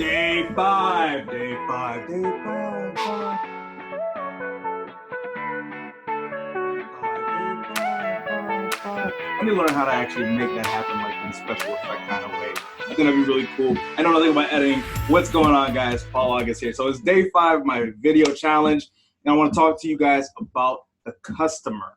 Day five, day five, day five, five. I need to learn how to actually make that happen like in a special effect kind of way. I think that'd be really cool. I know nothing about editing. What's going on, guys? Paul August here. So it's day 5 of my video challenge, and I want to talk to you guys about the customer.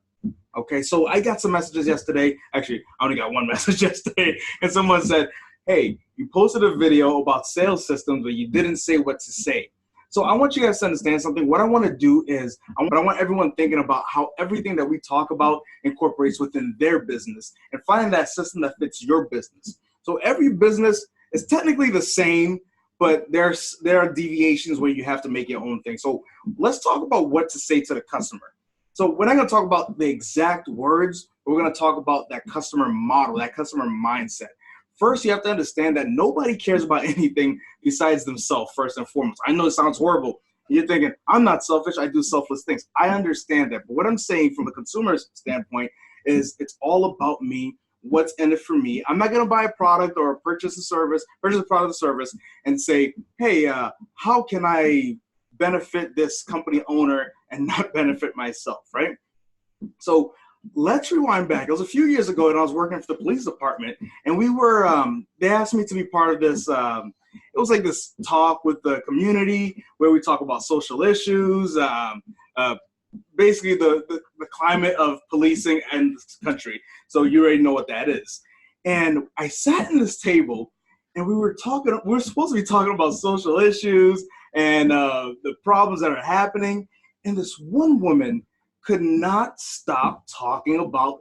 Okay, so I got some messages yesterday. Actually, I only got one message yesterday, and someone said, hey, you posted a video about sales systems, but you didn't say what to say. So I want you guys to understand something. What I want to do is I want everyone thinking about how everything that we talk about incorporates within their business and finding that system that fits your business. So every business is technically the same, but there are deviations where you have to make your own thing. So let's talk about what to say to the customer. So we're not going to talk about the exact words. We're going to talk about that customer model, that customer mindset. First, you have to understand that nobody cares about anything besides themselves, first and foremost. I know it sounds horrible. You're thinking, I'm not selfish, I do selfless things. I understand that. But what I'm saying from a consumer's standpoint is it's all about me, what's in it for me. I'm not going to buy a product or purchase a product or service and say, hey, how can I benefit this company owner and not benefit myself, right? So let's rewind back. It was a few years ago, and I was working for the police department, and we were, they asked me to be part of this, it was like this talk with the community where we talk about social issues, basically the climate of policing in this country. So you already know what that is. And I sat in this table, and we were supposed to be talking about social issues and the problems that are happening. And this one woman could not stop talking about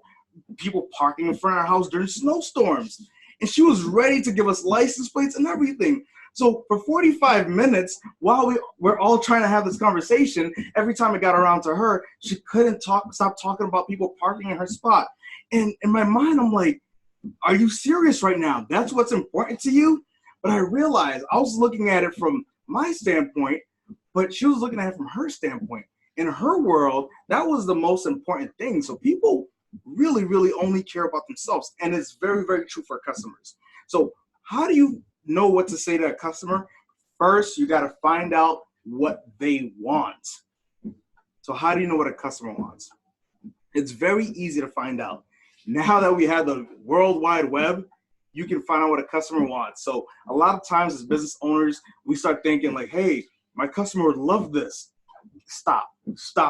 people parking in front of our house during snowstorms. And she was ready to give us license plates and everything. So for 45 minutes, while we're all trying to have this conversation, every time it got around to her, she couldn't stop talking about people parking in her spot. And in my mind, I'm like, are you serious right now? That's what's important to you? But I realized I was looking at it from my standpoint, but she was looking at it from her standpoint. In her world, that was the most important thing. So people really, really only care about themselves. And it's very, very true for customers. So how do you know what to say to a customer? First, you got to find out what they want. So how do you know what a customer wants? It's very easy to find out. Now that we have the World Wide Web, you can find out what a customer wants. So a lot of times as business owners, we start thinking like, hey, my customer would love this. Stop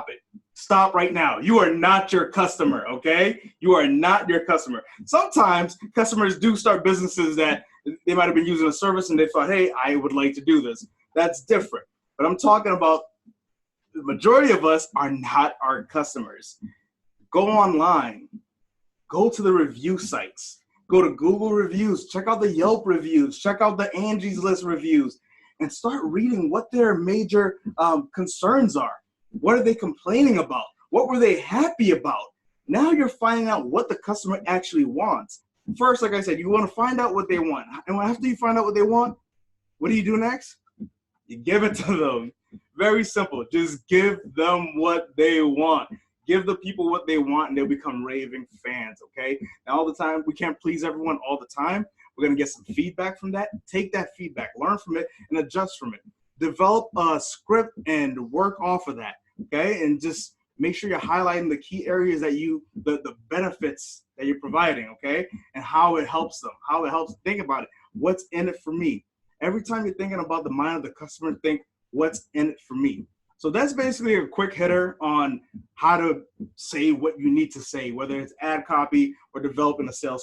it. Stop right now. You are not your customer, okay? You are not your customer. Sometimes customers do start businesses that they might have been using a service and they thought, hey, I would like to do this. That's different. But I'm talking about the majority of us are not our customers. Go online. Go to the review sites. Go to Google reviews. Check out the Yelp reviews. Check out the Angie's List reviews. And start reading what their major concerns are. What are they complaining about? What were they happy about? Now you're finding out what the customer actually wants. First, like I said, you want to find out what they want. And after you find out what they want, what do you do next? You give it to them. Very simple. Just give them what they want. Give the people what they want, and they'll become raving fans, okay? Now, all the time, we can't please everyone all the time. We're going to get some feedback from that. Take that feedback, learn from it, and adjust from it. Develop a script and work off of that, okay? And just make sure you're highlighting the key areas that the benefits that you're providing, okay? And how it helps them, how it helps. Think about it. What's in it for me? Every time you're thinking about the mind of the customer, think, what's in it for me? So that's basically a quick hitter on how to say what you need to say, whether it's ad copy or developing a sales script.